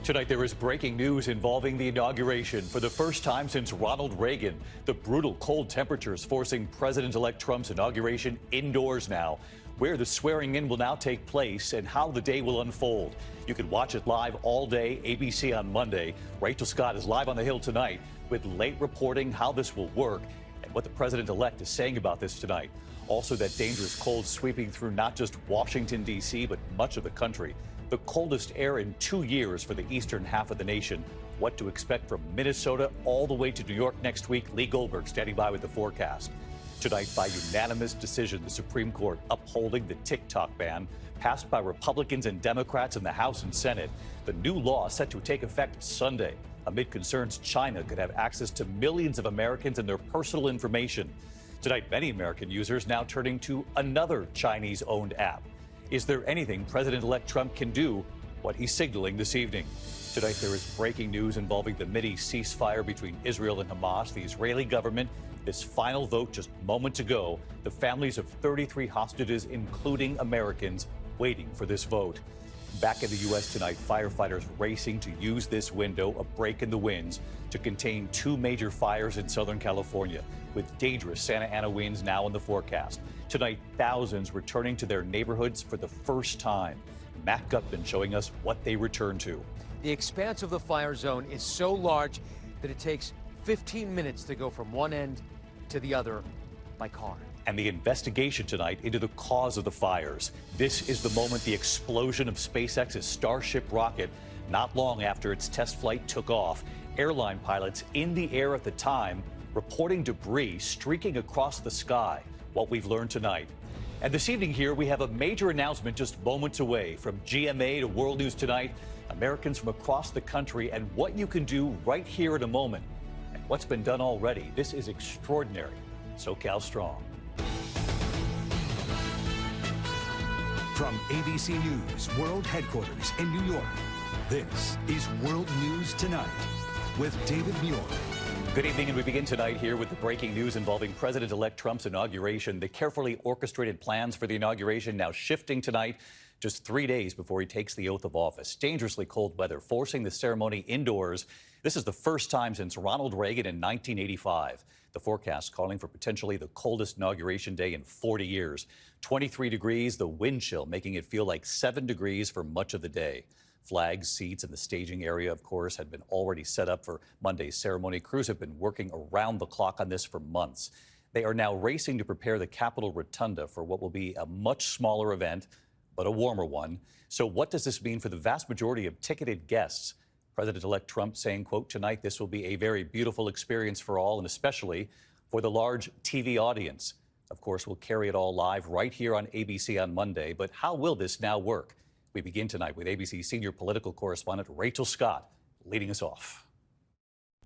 Tonight, there is breaking news involving the inauguration. For the first time since Ronald Reagan, the brutal cold temperatures forcing President-elect Trump's inauguration indoors now. Where the swearing in will now take place and how the day will unfold. You can watch it live all day, ABC on Monday. Rachel Scott is live on the Hill tonight with late reporting how this will work and what the president-elect is saying about this tonight. Also, that dangerous cold sweeping through not just Washington, D.C., but much of the country. The coldest air in 2 years for the eastern half of the nation. What to expect from Minnesota all the way to New York next week. Lee Goldberg standing by with the forecast. Tonight, by unanimous decision, the Supreme Court upholding the TikTok ban passed by Republicans and Democrats in the House and Senate. The new law set to take effect Sunday amid concerns China could have access to millions of Americans and their personal information. Tonight, many American users now turning to another Chinese-owned app. Is there anything President-elect Trump can do? What he's signaling this evening. Tonight, there is breaking news involving the Mideast ceasefire between Israel and Hamas. The Israeli government, this final vote just moments ago. The families of 33 hostages, including Americans, waiting for this vote. Back in the U.S. tonight, firefighters racing to use this window, a break in the winds, to contain two major fires in Southern California, with dangerous Santa Ana winds now in the forecast. Tonight, thousands returning to their neighborhoods for the first time. Matt Gutman showing us what they return to. The expanse of the fire zone is so large that it takes 15 minutes to go from one end to the other by car. And the investigation tonight into the cause of the fires. This is the moment the explosion of SpaceX's Starship rocket, not long after its test flight took off. Airline pilots in the air at the time reporting debris streaking across the sky. What we've learned tonight. And this evening here, we have a major announcement just moments away. From GMA to World News Tonight, Americans from across the country and what you can do right here in a moment. And what's been done already. This is extraordinary. SoCal Strong. From ABC News World Headquarters in New York, this is World News Tonight with David Muir. Good evening, and we begin tonight here with the breaking news involving President-elect Trump's inauguration. The carefully orchestrated plans for the inauguration now shifting tonight, just 3 days before he takes the oath of office. Dangerously cold weather forcing the ceremony indoors. This is the first time since Ronald Reagan in 1985. The forecast calling for potentially the coldest inauguration day in 40 years. 23 degrees, the wind chill making it feel like 7 degrees for much of the day. Flags, seats, and the staging area, of course, had been already set up for Monday's ceremony. Crews have been working around the clock on this for months. They are now racing to prepare the Capitol Rotunda for what will be a much smaller event, but a warmer one. So what does this mean for the vast majority of ticketed guests? President-elect Trump saying, quote, tonight this will be a very beautiful experience for all, and especially for the large TV audience. Of course, we'll carry it all live right here on ABC on Monday. But how will this now work? We begin tonight with ABC senior political correspondent Rachel Scott leading us off.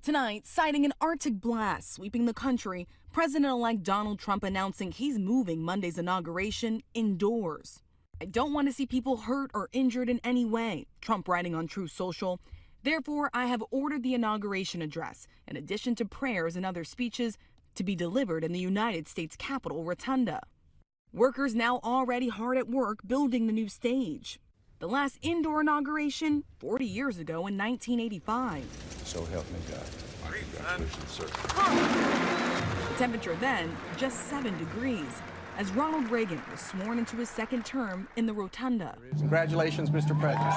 Tonight, citing an Arctic blast sweeping the country, President-elect Donald Trump announcing he's moving Monday's inauguration indoors. I don't want to see people hurt or injured in any way, Trump writing on Truth Social. Therefore, I have ordered the inauguration address, in addition to prayers and other speeches, to be delivered in the United States Capitol Rotunda. Workers now already hard at work building the new stage. The last indoor inauguration 40 years ago in 1985. So help me God. Congratulations, sir. The temperature then just 7 degrees as Ronald Reagan was sworn into his second term in the Rotunda. Congratulations, Mr. President.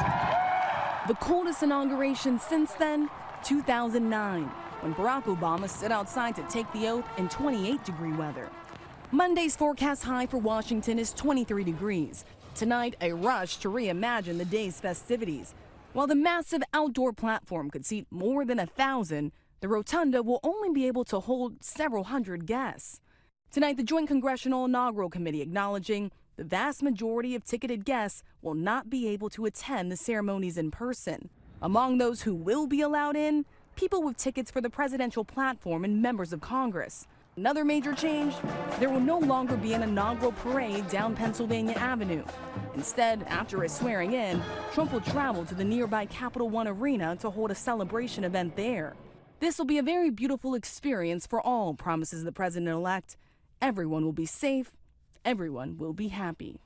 The coldest inauguration since then, 2009, when Barack Obama stood outside to take the oath in 28-degree weather. Monday's forecast high for Washington is 23 degrees. Tonight, a rush to reimagine the day's festivities. While the massive outdoor platform could seat more than 1,000, the Rotunda will only be able to hold several hundred guests. Tonight, the Joint Congressional Inaugural Committee acknowledging the vast majority of ticketed guests will not be able to attend the ceremonies in person. Among those who will be allowed in, people with tickets for the presidential platform and members of Congress. Another major change, there will no longer be an inaugural parade down Pennsylvania Avenue. Instead, after his swearing in, Trump will travel to the nearby Capital One Arena to hold a celebration event there. This will be a very beautiful experience for all, promises the president-elect. Everyone will be safe. Everyone will be happy.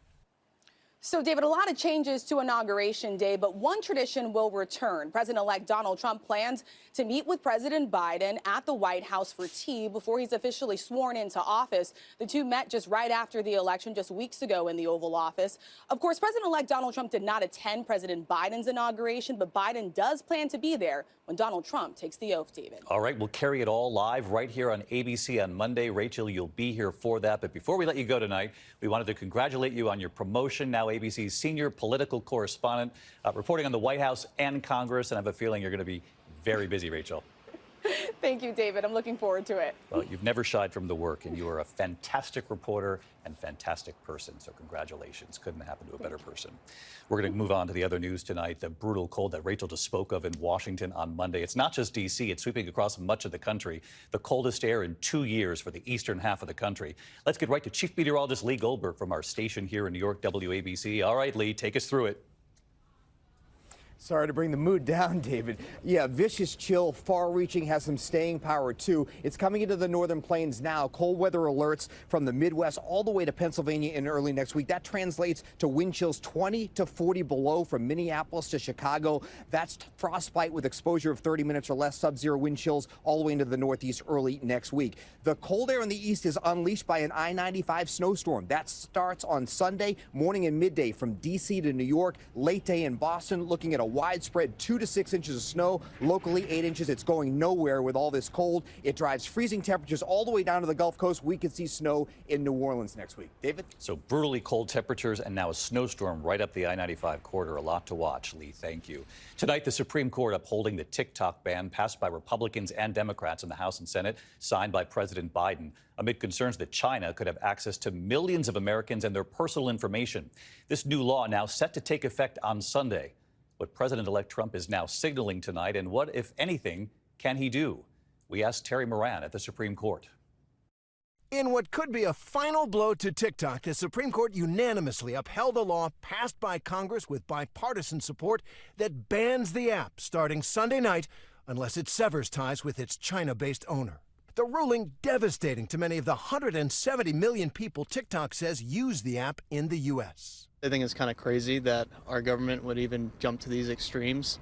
So, David, a lot of changes to Inauguration Day, but one tradition will return. President-elect Donald Trump plans to meet with President Biden at the White House for tea before he's officially sworn into office. The two met just right after the election, just weeks ago in the Oval Office. Of course, President-elect Donald Trump did not attend President Biden's inauguration, but Biden does plan to be there when Donald Trump takes the oath, David. All right, we'll carry it all live right here on ABC on Monday. Rachel, you'll be here for that. But before we let you go tonight, we wanted to congratulate you on your promotion. Now ABC's senior political correspondent, reporting on the White House and Congress. And I have a feeling you're going to be very busy, Rachel. Thank you, David. I'm looking forward to it. Well, you've never shied from the work, and you are a fantastic reporter and fantastic person. So congratulations. Couldn't happen to a better person. We're going to move on to the other news tonight. The brutal cold that Rachel just spoke of in Washington on Monday. It's not just D.C. It's sweeping across much of the country. The coldest air in 2 years for the eastern half of the country. Let's get right to Chief Meteorologist Lee Goldberg from our station here in New York, WABC. All right, Lee, take us through it. Sorry to bring the mood down, David. Yeah, vicious chill, far-reaching, has some staying power, too. It's coming into the northern plains now. Cold weather alerts from the Midwest all the way to Pennsylvania in early next week. That translates to wind chills 20 to 40 below from Minneapolis to Chicago. That's frostbite with exposure of 30 minutes or less, sub-zero wind chills all the way into the northeast early next week. The cold air in the east is unleashed by an I-95 snowstorm. That starts on Sunday morning and midday from D.C. to New York, late day in Boston, looking at a widespread 2 to 6 inches of snow, locally 8 inches. It's going nowhere with all this cold. It drives freezing temperatures all the way down to the Gulf Coast. We could see snow in New Orleans next week. David? So brutally cold temperatures and now a snowstorm right up the I-95 corridor. A lot to watch, Lee. Thank you. Tonight, the Supreme Court upholding the TikTok ban passed by Republicans and Democrats in the House and Senate, signed by President Biden, amid concerns that China could have access to millions of Americans and their personal information. This new law now set to take effect on Sunday. What President-elect Trump is now signaling tonight, and what, if anything, can he do? We asked Terry Moran at the Supreme Court. In what could be a final blow to TikTok, the Supreme Court unanimously upheld a law passed by Congress with bipartisan support that bans the app starting Sunday night unless it severs ties with its China-based owner. The ruling devastating to many of the 170 million people TikTok says use the app in the U.S. I think it's kind of crazy that our government would even jump to these extremes.